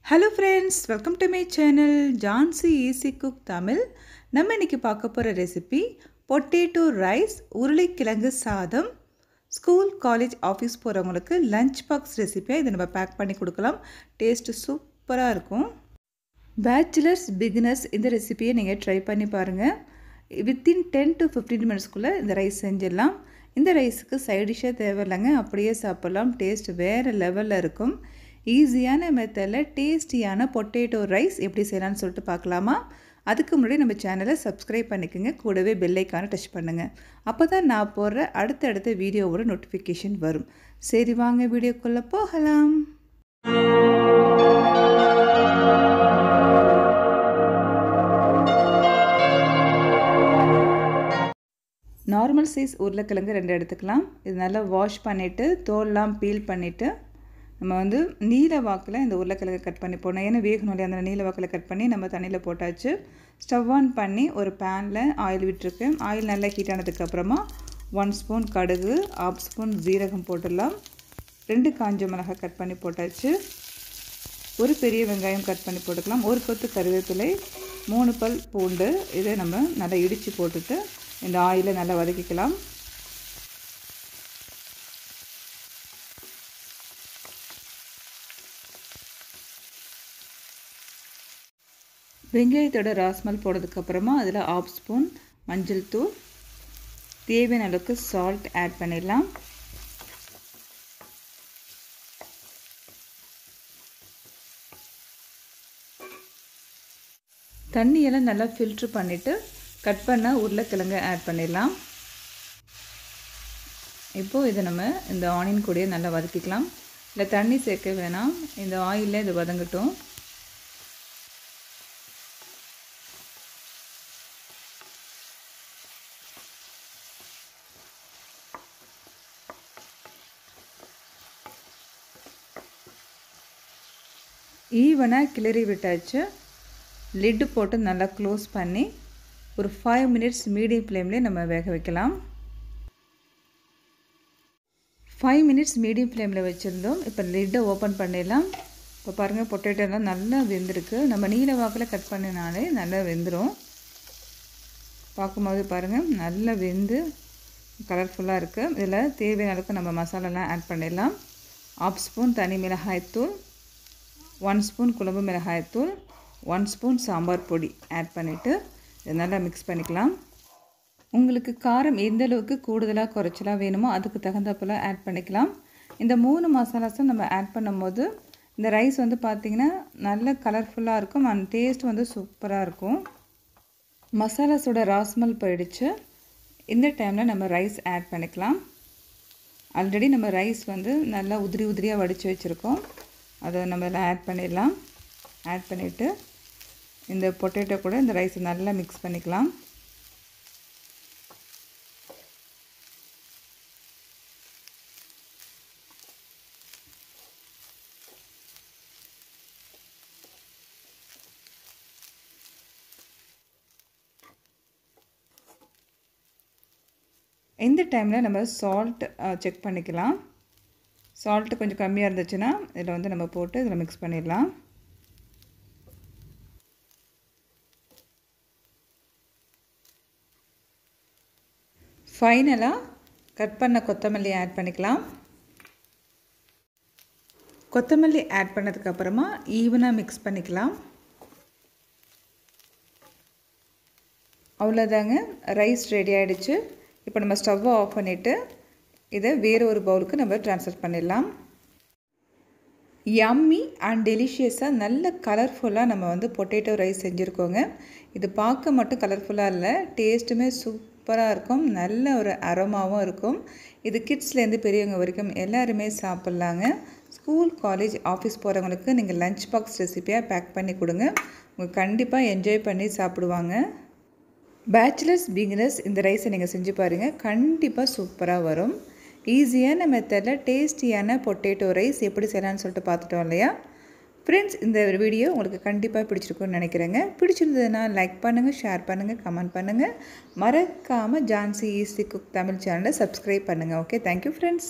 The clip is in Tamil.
Hello friends, welcome to my channel Jansi Easy Cook Tamil. நம்ம இன்னைக்கு பார்க்க போற ரெசிபி பொட்டேட்டோ ரைஸ் உருளைக்கிழங்கு சாதம். ஸ்கூல் காலேஜ் ஆபீஸ் போறவங்களுக்கு லஞ்ச் பாக்ஸ் ரெசிபியா இத நம்ம பேக் பண்ணி கொடுக்கலாம். டேஸ்ட் சூப்பரா இருக்கும். பேச்சுலர்ஸ் பிகினர்ஸ் இந்த ரெசிபியை நீங்க ட்ரை பண்ணி பாருங்க. within 10 to 15 minutes குள்ள இந்த ரைஸ் செஞ்சிடலாம். இந்த ரைஸ்க்கு சைடு டிஷ்ஷே தேவையில்லைங்க, அப்படியே சாப்பிடலாம். டேஸ்ட் வேற லெவல்ல இருக்கும். ஈஸியான மெத்தட்ல டேஸ்டியான பொட்டேட்டோ ரைஸ் எப்படி செய்யலாம்னு சொல்லிட்டு பார்க்கலாமா? அதுக்கு முன்னாடி நம்ம சேனலை சப்ஸ்கிரைப் பண்ணிக்கோங்க, கூடவே பெல் ஐகானை டச் பண்ணுங்க. அப்பதான் நான் போடுற அடுத்த வீடியோவோட நோட்டிஃபிகேஷன் வரும். சரி வாங்க வீடியோக்குள்ள போகலாம். நார்மல் சைஸ் உருளைக்கிழங்கு 2 எடுத்துக்கலாம். இது நல்லா வாஷ் பண்ணிவிட்டு தோல்லாம் பீல் பண்ணிவிட்டு நம்ம வந்து நீல வாக்கில் இந்த உருளைக்கிழங்கு கட் பண்ணி போடணும். ஏன்னா வேகணும் இல்லையா, அந்த நீல வாக்கில் கட் பண்ணி நம்ம தண்ணியில் போட்டாச்சு. ஸ்டவ் ஆன் பண்ணி ஒரு பேனில் ஆயில் விட்டுருக்கு. ஆயில் நல்லா ஹீட் ஆனதுக்கப்புறமா 1 ஸ்பூன் கடுகு, 1/2 ஸ்பூன் ஜீரகம் போட்டுடலாம். 2 காஞ்ச மிளகாய் கட் பண்ணி போட்டாச்சு. ஒரு பெரிய வெங்காயம் கட் பண்ணி போட்டுக்கலாம். ஒரு கொத்து கருவேப்பிலை, 3 பல் பூண்டு. இதை நம்ம நல்லா இடித்து போட்டுட்டு இந்த ஆயிலை நல்லா வதக்கிக்கலாம். வெங்காயத்தோட ராஸ்மல் போடுறதுக்கப்புறமா அதில் 1/2 ஸ்பூன் மஞ்சள் தூள், தேவையான அளவுக்கு சால்ட் ஆட் பண்ணிடலாம். தண்ணியெல்லாம் நல்லா ஃபில்ட்ரு பண்ணிவிட்டு கட் பண்ண உருளைக்கிழங்கு ஆட் பண்ணிடலாம். இப்போது இதை நம்ம இந்த ஆனியன் கூடயே நல்லா வதக்கிக்கலாம். இல்லை தண்ணி சேர்க்க வேணாம், இந்த ஆயிலில் இது வதங்கட்டும். ஈவனாக கிளறி விட்டாச்சு. லிட்டு போட்டு நல்லா க்ளோஸ் பண்ணி ஒரு 5 மினிட்ஸ் மீடியம் ஃப்ளேம்லேயே நம்ம வேக வைக்கலாம். 5 மினிட்ஸ் மீடியம் ஃப்ளேமில் வச்சுருந்தோம். இப்போ லிட்டை ஓப்பன் பண்ணிடலாம். இப்போ பாருங்கள், பொட்டேட்டோலாம் நல்லா வெந்திருக்கு. நம்ம நீல வாக்கில் கட் பண்ணினாலே நல்லா வெந்துடும். பார்க்கும்போது பாருங்கள் நல்லா வெந்து கலர்ஃபுல்லாக இருக்குது. இதில் தேவையான அளவுக்கு நம்ம மசாலாலாம் ஆட் பண்ணிடலாம். 1/2 ஸ்பூன் தனி மிளகாய்த்தூள், 1 ஸ்பூன் குழம்பு மிளகாய்த்தூள், 1 ஸ்பூன் சாம்பார் பொடி ஆட் பண்ணிவிட்டு இதை நல்லா மிக்ஸ் பண்ணிக்கலாம். உங்களுக்கு காரம் எந்த அளவுக்கு கூடுதலாக குறைச்சலாக வேணுமோ அதுக்கு தகுந்தப்போல் ஆட் பண்ணிக்கலாம். இந்த 3 மசாலாஸும் நம்ம ஆட் பண்ணும்போது இந்த ரைஸ் வந்து பார்த்திங்கன்னா நல்ல கலர்ஃபுல்லாக இருக்கும் அண்ட் டேஸ்ட் வந்து சூப்பராக இருக்கும். மசாலாஸோட ராஸ்மல் போயிடுச்சு. இந்த டைமில் நம்ம ரைஸ் ஆட் பண்ணிக்கலாம். ஆல்ரெடி நம்ம ரைஸ் வந்து நல்லா உதிரியாக வடித்து வச்சுருக்கோம். அதை நம்ம எல்லாம் ஆட் பண்ணிடலாம். ஆட் பண்ணிவிட்டு இந்த பொட்டேட்டோ கூட இந்த ரைஸை நல்லா மிக்ஸ் பண்ணிக்கலாம். இந்த டைமில் நம்ம சால்ட் செக் பண்ணிக்கலாம். சால்ட்டு கொஞ்சம் கம்மியாக இருந்துச்சுன்னா இதில் வந்து நம்ம போட்டு இதில் மிக்ஸ் பண்ணிடலாம். ஃபைனலாக கட் பண்ண கொத்தமல்லி ஆட் பண்ணிக்கலாம். கொத்தமல்லி ஆட் பண்ணதுக்கப்புறமா ஈவனாக மிக்ஸ் பண்ணிக்கலாம். அவ்வளோதாங்க, ரைஸ் ரெடி ஆகிடுச்சு. இப்போ நம்ம ஸ்டவ்வை ஆஃப் பண்ணிவிட்டு இதை வேறு ஒரு பவுலுக்கு நம்ம ட்ரான்ஸ்ஃபர் பண்ணிடலாம். யம்மி அண்ட் டெலிஷியஸாக நல்ல கலர்ஃபுல்லாக நம்ம வந்து பொட்டேட்டோ ரைஸ் செஞ்சுருக்கோங்க. இது பார்க்க மட்டும் கலர்ஃபுல்லாக இல்லை, டேஸ்ட்டுமே சூப்பராக இருக்கும். நல்ல ஒரு அரோமாவும் இருக்கும். இது கிட்ஸ்லேருந்து பெரியவங்க வரைக்கும் எல்லாருமே சாப்பிட்லாங்க. ஸ்கூல் காலேஜ் ஆஃபீஸ் போகிறவங்களுக்கு நீங்கள் லஞ்ச் பாக்ஸ் ரெசிபியாக பேக் பண்ணி கொடுங்க. உங்கள் கண்டிப்பாக என்ஜாய் பண்ணி சாப்பிடுவாங்க. பேச்சுலர்ஸ் பிகினர்ஸ் இந்த ரைஸை நீங்கள் செஞ்சு பாருங்கள், கண்டிப்பாக சூப்பராக வரும். ஈஸியான மெத்தடில் டேஸ்டியான பொட்டேட்டோ ரைஸ் எப்படி செய்யலாம்னு சொல்லிட்டு பார்த்துட்டோம் இல்லையா ஃப்ரெண்ட்ஸ்? இந்த வீடியோ உங்களுக்கு கண்டிப்பாக பிடிச்சிருக்குன்னு நினைக்கிறேங்க. பிடிச்சிருந்ததுன்னா லைக் பண்ணுங்கள், ஷேர் பண்ணுங்கள், கமெண்ட் பண்ணுங்கள். மறக்காமல் ஜான்சி ஈஸி குக் தமிழ் சேனலை சப்ஸ்கிரைப் பண்ணுங்கள். Okay, thank you friends.